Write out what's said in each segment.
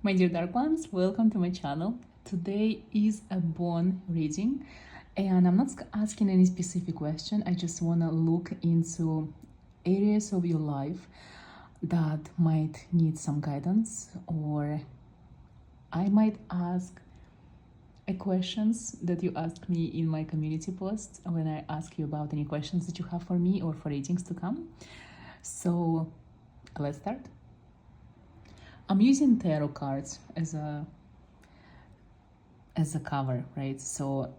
My dear dark ones, welcome to my channel. Today is a bone reading, and I'm not asking any specific question. I just want to look into areas of your life that might need some guidance, or I might ask questions that you asked me in my community post when I ask you about any questions that you have for me or for readings to come. So let's start. I'm using tarot cards as a cover, right? So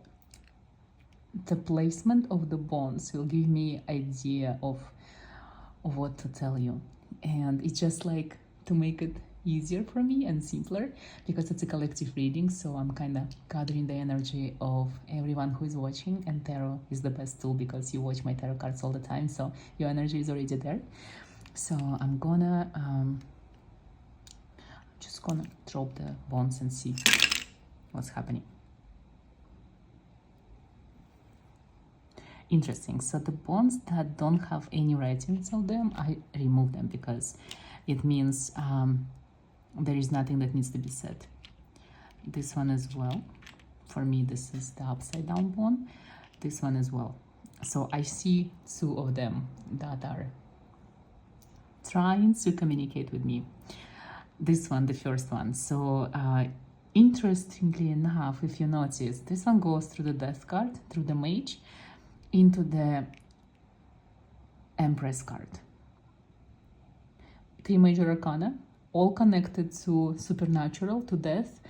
the placement of the bones will give me idea of what to tell you, and it's just like to make it easier for me and simpler because it's a collective reading. So I'm kind of gathering the energy of everyone who is watching, and tarot is the best tool because you watch my tarot cards all the time, so your energy is already there. So I'm gonna just gonna drop the bones and see what's happening. Interesting. So the bones that don't have any writings on them, I remove them because it means there is nothing that needs to be said. This one as well. For me, this is the upside down bone. This one as well. So I see two of them that are trying to communicate with me. This one, the first one. So interestingly enough, if you notice, this one goes through the death card, through the mage, into the Empress card. Three major arcana, all connected to supernatural, to death,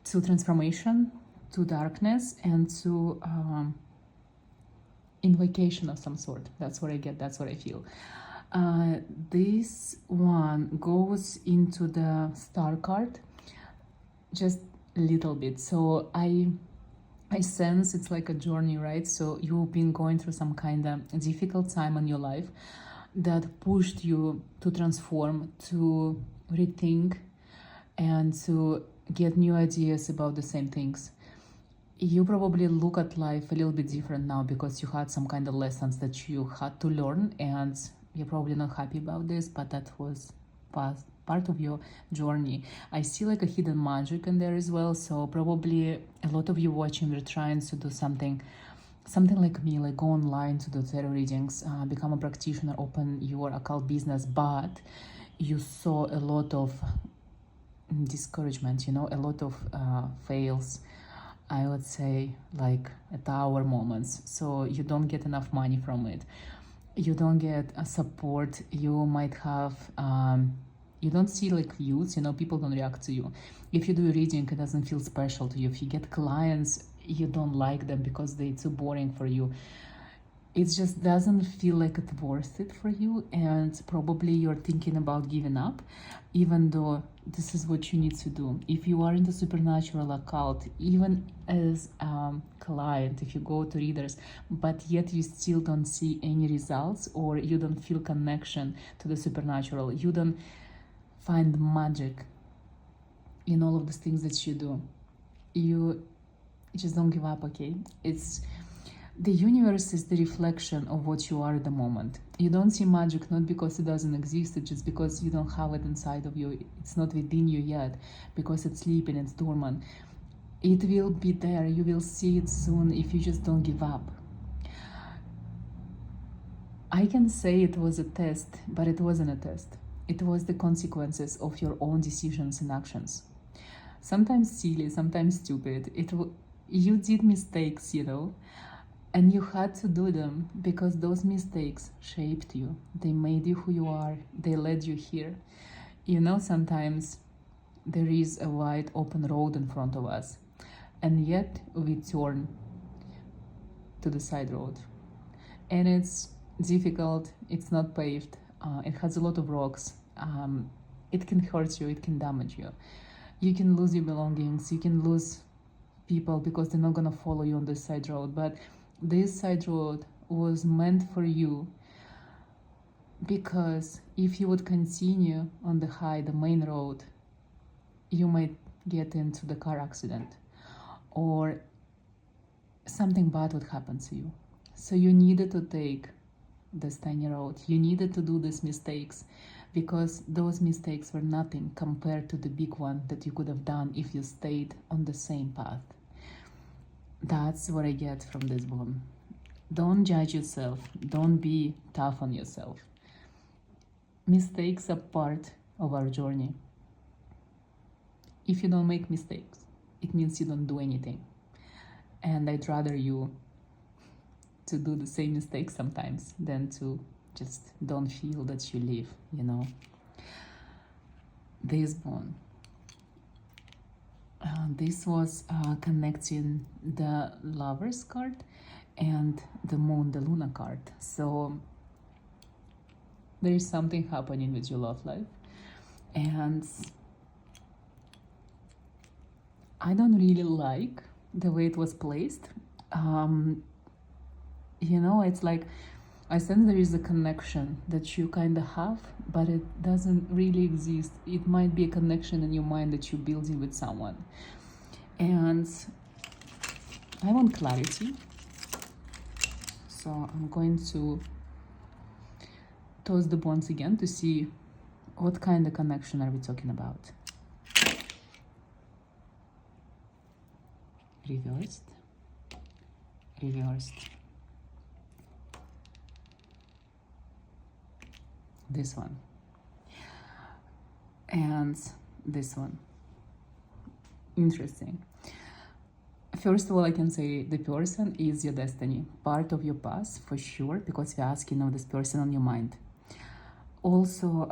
to transformation, to darkness, and to invocation of some sort. That's what I get, that's what I feel. This one goes into the star card just a little bit. So I sense it's like a journey, right? So you've been going through some kind of difficult time in your life that pushed you to transform, to rethink, and to get new ideas about the same things. You probably look at life a little bit different now because you had some kind of lessons that you had to learn, and you're probably not happy about this, but that was part of your journey. I see like a hidden magic in there as well. So probably a lot of you watching were trying to do something like me, like go online to do tarot readings, become a practitioner, open your occult business, but you saw a lot of discouragement, a lot of fails, I would say, like at our moments. So you don't get enough money from it, you don't get a support, you might have you don't see like views, people don't react to you. If you do a reading, it doesn't feel special to you. If you get clients, you don't like them because they're too boring for you. It just doesn't feel like it's worth it for you, and probably you're thinking about giving up, even though this is what you need to do. If you are in the supernatural occult, even as a client, if you go to readers, but yet you still don't see any results, or you don't feel connection to the supernatural, you don't find magic in all of the things that you do, you just don't give up, okay? The universe is the reflection of what you are at the moment. You don't see magic not because it doesn't exist, it's just because you don't have it inside of you. It's not within you yet because it's sleeping, it's dormant. It will be there, you will see it soon if you just don't give up. I can say it was a test, but it wasn't a test. It was the consequences of your own decisions and actions. Sometimes silly, sometimes stupid. You did mistakes, and you had to do them because those mistakes shaped you. They made you who you are. They led you here. Sometimes there is a wide open road in front of us, and yet we turn to the side road. And it's difficult, it's not paved, it has a lot of rocks. It can hurt you, it can damage you. You can lose your belongings, you can lose people because they're not gonna follow you on this side road. But this side road was meant for you, because if you would continue on the main road, you might get into the car accident or something bad would happen to you. So you needed to take this tiny road, you needed to do these mistakes because those mistakes were nothing compared to the big one that you could have done if you stayed on the same path. That's what I get from this one. Don't judge yourself. Don't be tough on yourself. Mistakes are part of our journey. If you don't make mistakes, it means you don't do anything. And I'd rather you to do the same mistakes sometimes than to just don't feel that you live, you know. This one. This was connecting the Lovers card and the Moon, the Luna card. So there is something happening with your love life, and I don't really like the way it was placed. You know, it's like I sense there is a connection that you kind of have, but it doesn't really exist. It might be a connection in your mind that you're building with someone. And I want clarity. So I'm going to toss the bonds again to see what kind of connection are we talking about. Reversed. Reversed. This one and this one. Interesting. First of all, I can say the person is your destiny, part of your past for sure, because you're asking of this person on your mind. Also,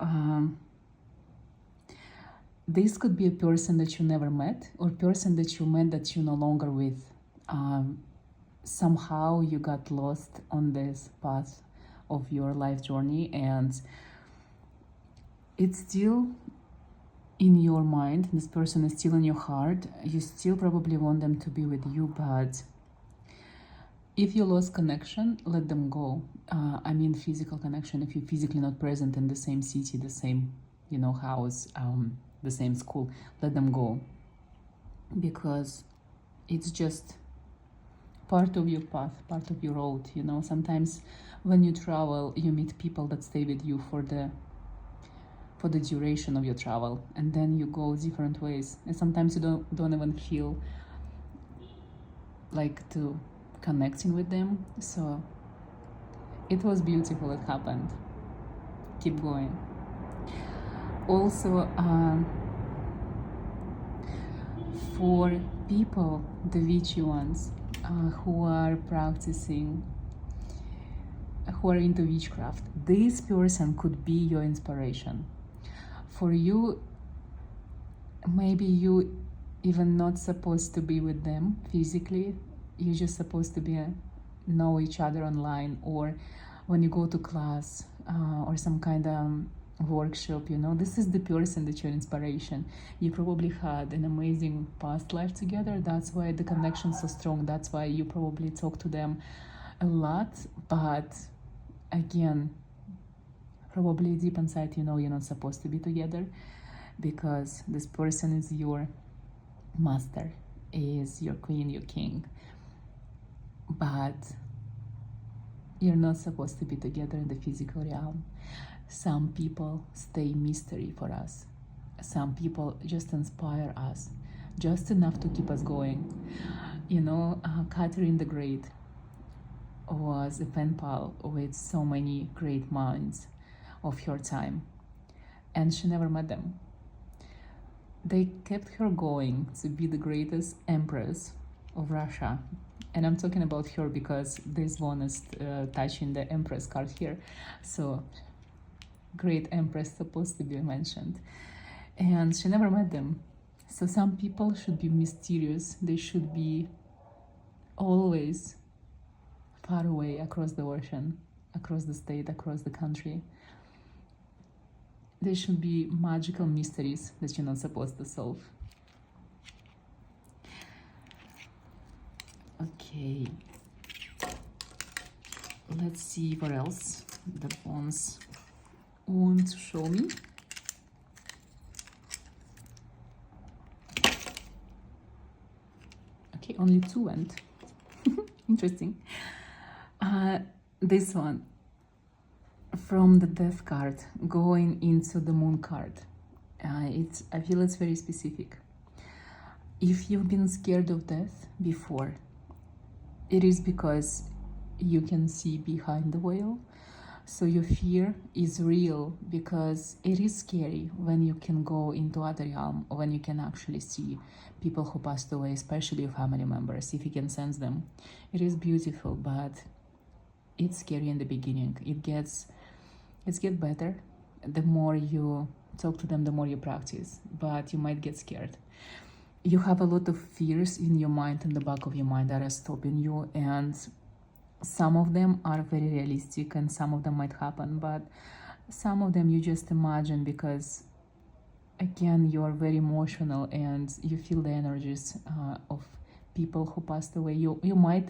this could be a person that you never met, or person that you met that you're no longer with. Somehow you got lost on this path of your life journey, and it's still in your mind. This person is still in your heart. You still probably want them to be with you, but if you lost connection, let them go. I mean physical connection. If you're physically not present in the same city, the same, you know, house, the same school, let them go, because it's just part of your path, part of your road. You know, sometimes when you travel, you meet people that stay with you for the duration of your travel, and then you go different ways, and sometimes you don't even feel like to connecting with them. So it was beautiful, it happened. Keep going. Also, for people, the witchy ones, who are practicing, who are into witchcraft, this person could be your inspiration. For you, maybe you even not supposed to be with them physically. You're just supposed to be know each other online, or when you go to class, or some kind of workshop. You know, this is the person that your inspiration. You probably had an amazing past life together. That's why the connection's so strong. That's why you probably talk to them a lot. But again, probably deep inside, you know, you're not supposed to be together, because this person is your master, is your queen, your king. But you're not supposed to be together in the physical realm. Some people stay mystery for us. Some people just inspire us, just enough to keep us going. You know, Catherine the Great was a pen pal with so many great minds of her time, and she never met them. They kept her going to be the greatest empress of Russia. And I'm talking about her because this one is touching the Empress card here. So, great Empress supposed to be mentioned. And she never met them. So some people should be mysterious. They should be always far away, across the ocean, across the state, across the country. There should be magical mysteries that you're not supposed to solve. Okay, let's see what else the bonds want to show me. Okay, only two went. Interesting. This one. from the death card going into the moon card. I feel it's very specific. If you've been scared of death before, it is because you can see behind the veil. So your fear is real because it is scary when you can go into other realm, or when you can actually see people who passed away, especially your family members, if you can sense them. It is beautiful, but it's scary in the beginning. It gets better the more you talk to them, the more you practice, but you might get scared. You have a lot of fears in your mind, in the back of your mind, that are stopping you, and some of them are very realistic and some of them might happen, but some of them you just imagine because, again, you are very emotional and you feel the energies of people who passed away. You might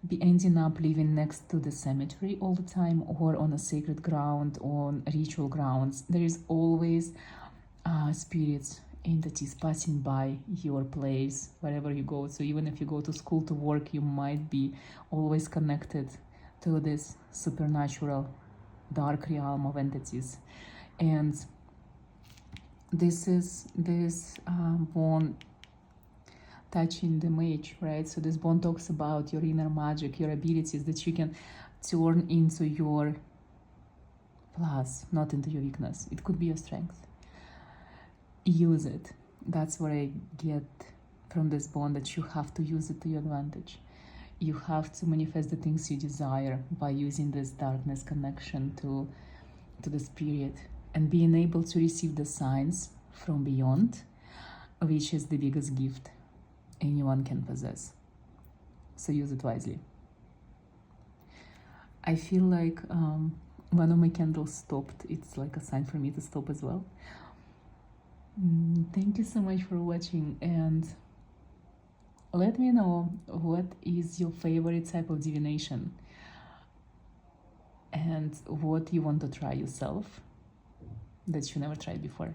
be ending up living next to the cemetery all the time, or on a sacred ground, on ritual grounds. There is always spirits, entities passing by your place wherever you go. So even if you go to school, to work, you might be always connected to this supernatural dark realm of entities. And this bone touching the mage, right? So this bone talks about your inner magic, your abilities that you can turn into your plus, not into your weakness. It could be your strength. Use it. That's what I get from this bond, that you have to use it to your advantage. You have to manifest the things you desire by using this darkness connection to the spirit, and being able to receive the signs from beyond, which is the biggest gift anyone can possess. So use it wisely. I feel like one of my candles stopped. It's like a sign for me to stop as well. Thank you so much for watching, and let me know what is your favorite type of divination and what you want to try yourself that you never tried before.